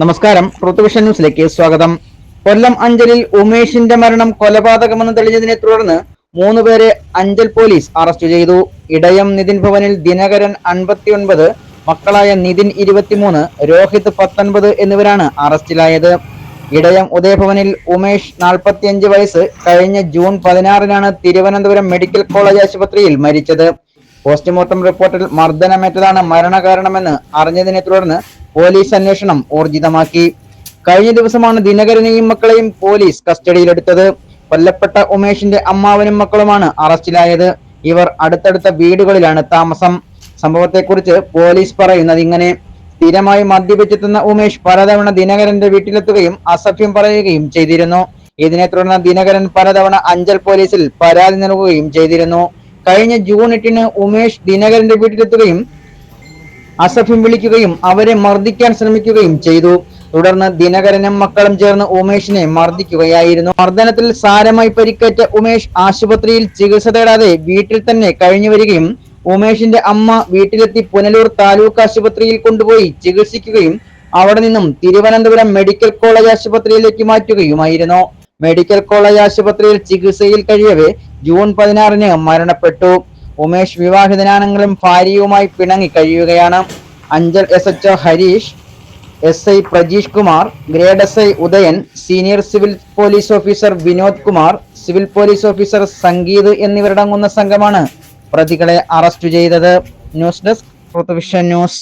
നമസ്കാരം. Truth vision ന്യൂസിലേക്ക് സ്വാഗതം. കൊല്ലം അഞ്ചലിൽ ഉമേഷിന്റെ മരണം കൊലപാതകമെന്ന് തെളിഞ്ഞതിനെ തുടർന്ന് 3 പേരെ അഞ്ചൽ പോലീസ് അറസ്റ്റ് ചെയ്തു. ഇടയം നിതിൻ ഭവനിൽ ദിനകരൻ 59, മക്കളായ നിതിൻ 23, രോഹിത് 19 എന്നിവരാണ് അറസ്റ്റിലായത്. ഇടയം ഉദയഭവനിൽ ഉമേഷ് 45 വയസ്സ് കഴിഞ്ഞ ജൂൺ 16-നാണ് തിരുവനന്തപുരം മെഡിക്കൽ കോളേജ് ആശുപത്രിയിൽ മരിച്ചത്. പോസ്റ്റ്മോർട്ടം റിപ്പോർട്ടിൽ മർദ്ദനമേറ്റതാണ് മരണകാരണമെന്ന് അറിഞ്ഞതിനെ തുടർന്ന് പോലീസ് അന്വേഷണം ഊർജിതമാക്കി. കഴിഞ്ഞ ദിവസമാണ് ദിനകരനെയും മക്കളെയും പോലീസ് കസ്റ്റഡിയിലെടുത്തത്. കൊല്ലപ്പെട്ട ഉമേഷിന്റെ അമ്മാവനും മക്കളുമാണ് അറസ്റ്റിലായത്. ഇവർ അടുത്തടുത്ത വീടുകളിലാണ് താമസം. സംഭവത്തെക്കുറിച്ച് പോലീസ് പറയുന്നത് ഇങ്ങനെ: സ്ഥിരമായി മദ്യപിച്ചെത്തുന്ന ഉമേഷ് പലതവണ ദിനകരന്റെ വീട്ടിലെത്തുകയും അസഭ്യം പറയുകയും ചെയ്തിരുന്നു. ഇതിനെ തുടർന്ന് ദിനകരൻ പലതവണ അഞ്ചൽ പോലീസിൽ പരാതി നൽകുകയും ചെയ്തിരുന്നു. കഴിഞ്ഞ ജൂൺ 8-ന് ഉമേഷ് ദിനകരന്റെ വീട്ടിലെത്തുകയും അസഭ്യം വിളിക്കുകയും അവരെ മർദ്ദിക്കാൻ ശ്രമിക്കുകയും ചെയ്തു. തുടർന്ന് ദിനകരനും മക്കളും ചേർന്ന് ഉമേഷിനെ മർദ്ദിക്കുകയായിരുന്നു. മർദ്ദനത്തിൽ സാരമായി പരിക്കേറ്റ ഉമേഷ് ആശുപത്രിയിൽ ചികിത്സ തേടാതെ വീട്ടിൽ തന്നെ കഴിഞ്ഞു വരികയും ഉമേഷിന്റെ അമ്മ വീട്ടിലെത്തി പുനലൂർ താലൂക്ക് ആശുപത്രിയിൽ കൊണ്ടുപോയി ചികിത്സിക്കുകയും അവിടെ നിന്നും തിരുവനന്തപുരം മെഡിക്കൽ കോളേജ് ആശുപത്രിയിലേക്ക് മാറ്റുകയുമായിരുന്നു. മെഡിക്കൽ കോളേജ് ആശുപത്രിയിൽ ചികിത്സയിൽ കഴിയവേ ജൂൺ 16-ന് മരണപ്പെട്ടു. ഉമേഷ് വിവാഹിതനാണെങ്കിലും ഭാര്യയുമായി പിണങ്ങി കഴിയുകയാണ്. Anchal SHO Harish, SI Prajeesh Kumar, grade SI Udayan, senior civil police officer Vinod Kumar, civil police officer Sangeeth എന്നിവരടങ്ങുന്ന സംഘമാണ് പ്രതികളെ അറസ്റ്റ് ചെയ്തത്. News desk truth vision news.